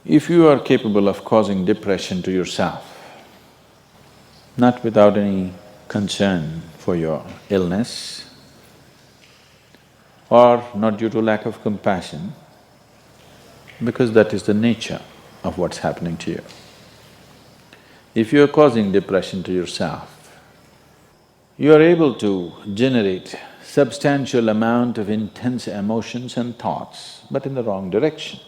If you are capable of causing depression to yourself, not without any concern for your illness or not due to lack of compassion, because that is the nature of what's happening to you. If you are causing depression to yourself, you are able to generate substantial amount of intense emotions and thoughts, but in the wrong direction.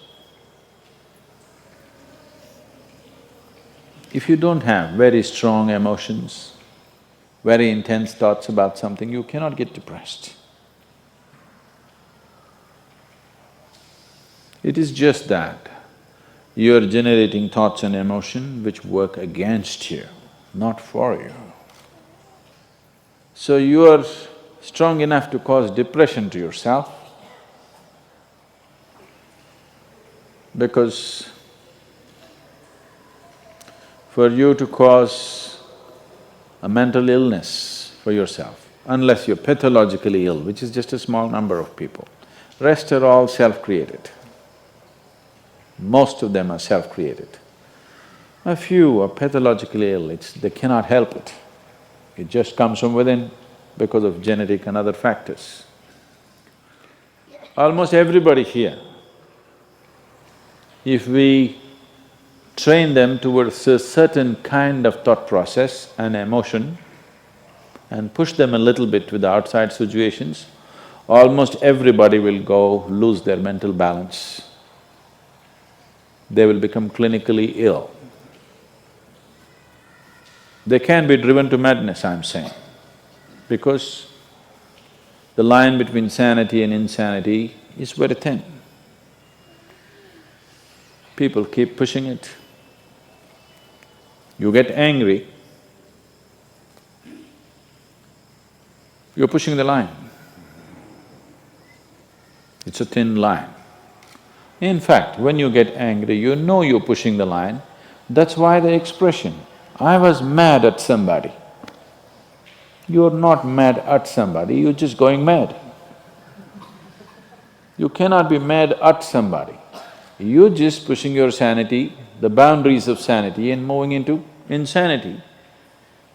If you don't have very strong emotions, very intense thoughts about something, you cannot get depressed. It is just that you are generating thoughts and emotion which work against you, not for you. So you are strong enough to cause depression to yourself because for you to cause a mental illness for yourself, unless you're pathologically ill, which is just a small number of people, rest are all self-created. Most of them are self-created. A few are pathologically ill, they cannot help it. It just comes from within because of genetic and other factors. Almost everybody here, if we train them towards a certain kind of thought process and emotion and push them a little bit with the outside situations, almost everybody will go lose their mental balance. They will become clinically ill. They can be driven to madness, I'm saying, because the line between sanity and insanity is very thin. People keep pushing it. You get angry, you're pushing the line. It's a thin line. In fact, when you get angry, you know you're pushing the line. That's why the expression, I was mad at somebody. You're not mad at somebody, you're just going mad. You cannot be mad at somebody. You're just pushing your sanity, the boundaries of sanity and moving into insanity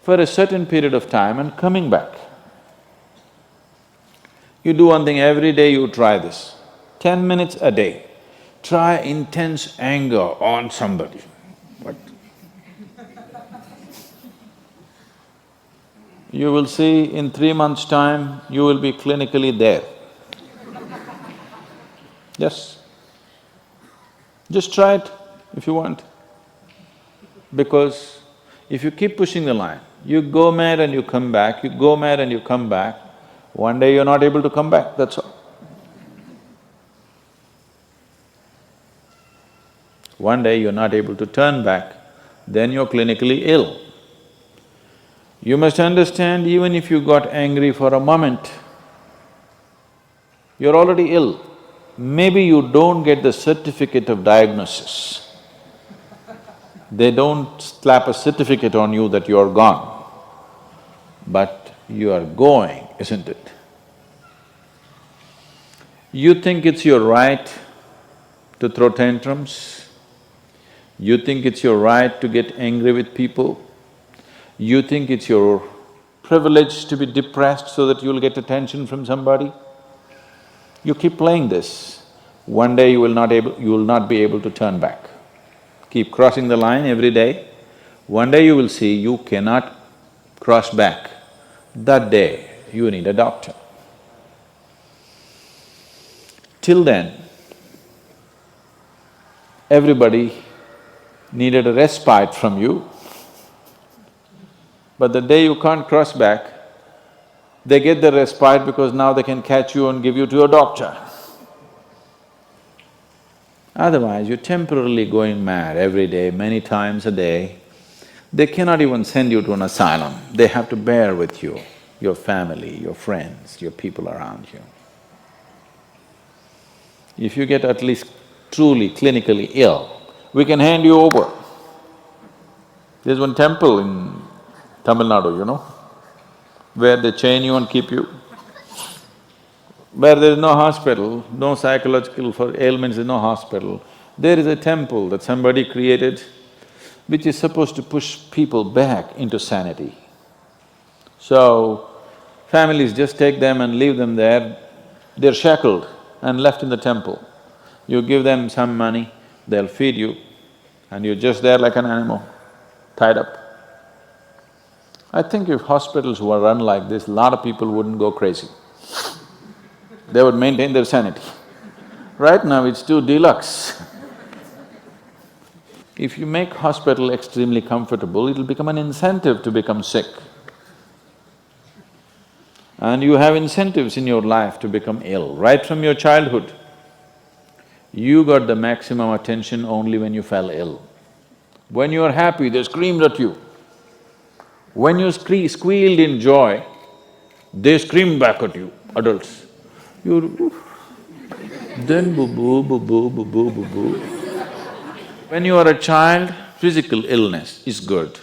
for a certain period of time and coming back. You do one thing every day, you try this, 10 minutes a day. Try intense anger on somebody. What? You will see in 3 months' time, you will be clinically there. Yes. Just try it if you want. Because if you keep pushing the line, you go mad and you come back, you go mad and you come back, one day you're not able to come back, that's all. One day you're not able to turn back, then you're clinically ill. You must understand, even if you got angry for a moment, you're already ill. Maybe you don't get the certificate of diagnosis. They don't slap a certificate on you that you're gone, but you are going, isn't it? You think it's your right to throw tantrums? You think it's your right to get angry with people? You think it's your privilege to be depressed so that you'll get attention from somebody? You keep playing this, one day you will not be able to turn back. Keep crossing the line every day, one day you will see you cannot cross back. That day, you need a doctor. Till then, everybody needed a respite from you, but the day you can't cross back, they get the respite because now they can catch you and give you to a doctor. Otherwise, you're temporarily going mad every day, many times a day. They cannot even send you to an asylum, they have to bear with you, your family, your friends, your people around you. If you get at least truly clinically ill, we can hand you over. There's one temple in Tamil Nadu, you know, where they chain you and keep you. Where there is no hospital, no psychological for ailments, there's no hospital, There is a temple that somebody created which is supposed to push people back into sanity. So, families just take them and leave them there, they're shackled and left in the temple. You give them some money, they'll feed you, and you're just there like an animal, tied up. I think if hospitals were run like this, a lot of people wouldn't go crazy. They would maintain their sanity. Right now it's too deluxe. If you make hospital extremely comfortable, it'll become an incentive to become sick. And you have incentives in your life to become ill, right from your childhood. You got the maximum attention only when you fell ill. When you are happy, they screamed at you. When you squealed in joy, they screamed back at you, adults. You… then boo-boo, boo-boo, boo-boo, boo-boo. When you are a child, physical illness is good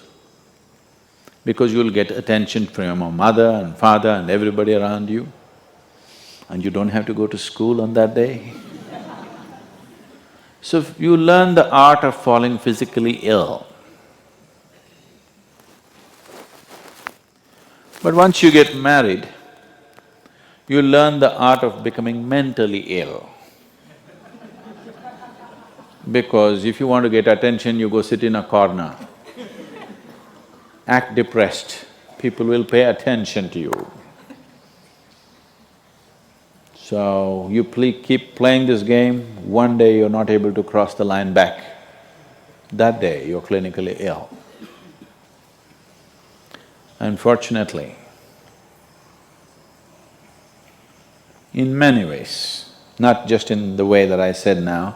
because you'll get attention from your mother and father and everybody around you, and you don't have to go to school on that day. So you learn the art of falling physically ill. But once you get married, you learn the art of becoming mentally ill. Because if you want to get attention, you go sit in a corner, act depressed, people will pay attention to you. So, you keep playing this game, one day you're not able to cross the line back. That day, you're clinically ill. Unfortunately, in many ways, not just in the way that I said now,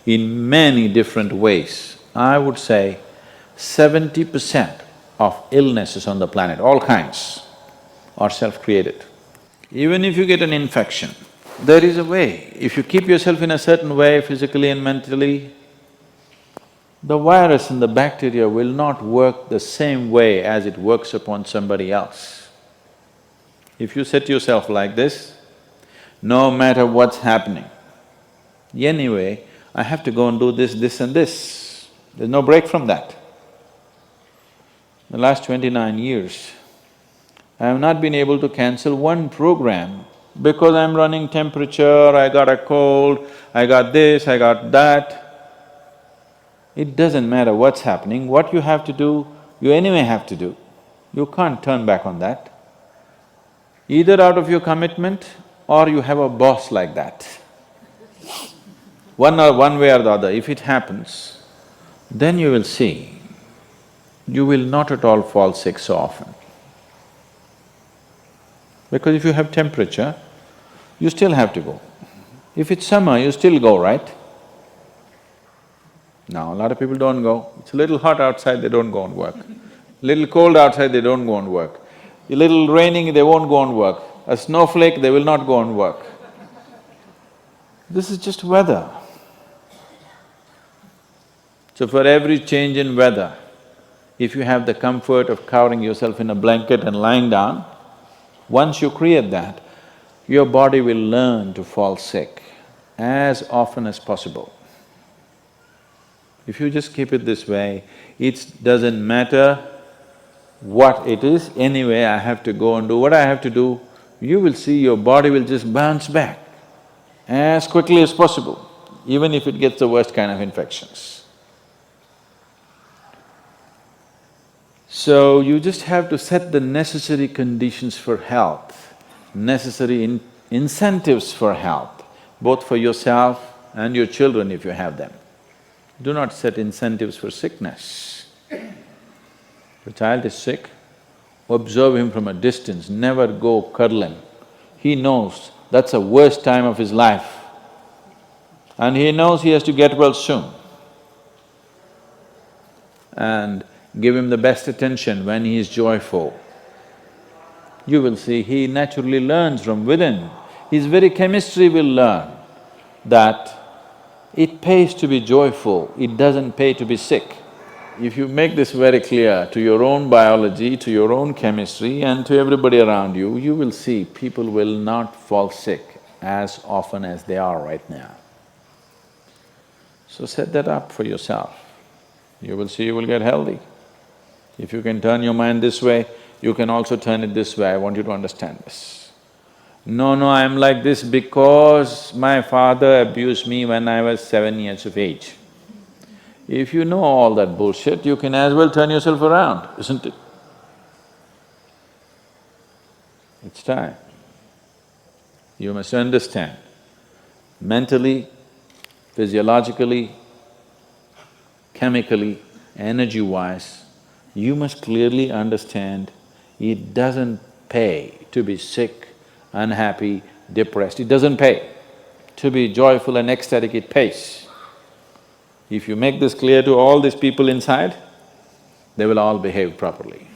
in many different ways, I would say 70% of illnesses on the planet, all kinds, are self-created. Even if you get an infection, there is a way. If you keep yourself in a certain way, physically and mentally, the virus and the bacteria will not work the same way as it works upon somebody else. If you set yourself like this, no matter what's happening, anyway, I have to go and do this, this and this. There's no break from that. The last 29 years, I have not been able to cancel one program because I'm running temperature, I got a cold, I got this, I got that. It doesn't matter what's happening, what you have to do, you anyway have to do. You can't turn back on that. Either out of your commitment or you have a boss like that. One way or the other, if it happens, then you will see, you will not at all fall sick so often. Because if you have temperature, you still have to go. If it's summer, you still go, right? Now, a lot of people don't go. It's a little hot outside, they don't go and work. Little cold outside, they don't go and work. A little raining, they won't go and work. A snowflake, they will not go and work. This is just weather. So for every change in weather, if you have the comfort of covering yourself in a blanket and lying down, once you create that, your body will learn to fall sick as often as possible. If you just keep it this way, it doesn't matter what it is, anyway I have to go and do what I have to do, you will see your body will just bounce back as quickly as possible, even if it gets the worst kind of infections. So, you just have to set the necessary conditions for health, necessary incentives for health, both for yourself and your children if you have them. Do not set incentives for sickness. The child is sick, observe him from a distance, never go cuddle him. He knows that's the worst time of his life and he knows he has to get well soon. And give him the best attention when he is joyful. You will see he naturally learns from within. His very chemistry will learn that it pays to be joyful, it doesn't pay to be sick. If you make this very clear to your own biology, to your own chemistry and to everybody around you, you will see people will not fall sick as often as they are right now. So set that up for yourself. You will see you will get healthy. If you can turn your mind this way, you can also turn it this way. I want you to understand this. No, I'm like this because my father abused me when I was 7 years of age. If you know all that bullshit, you can as well turn yourself around, isn't it? It's time. You must understand, mentally, physiologically, chemically, energy-wise, you must clearly understand it doesn't pay to be sick, unhappy, depressed. It doesn't pay. To be joyful and ecstatic, it pays. If you make this clear to all these people inside, they will all behave properly.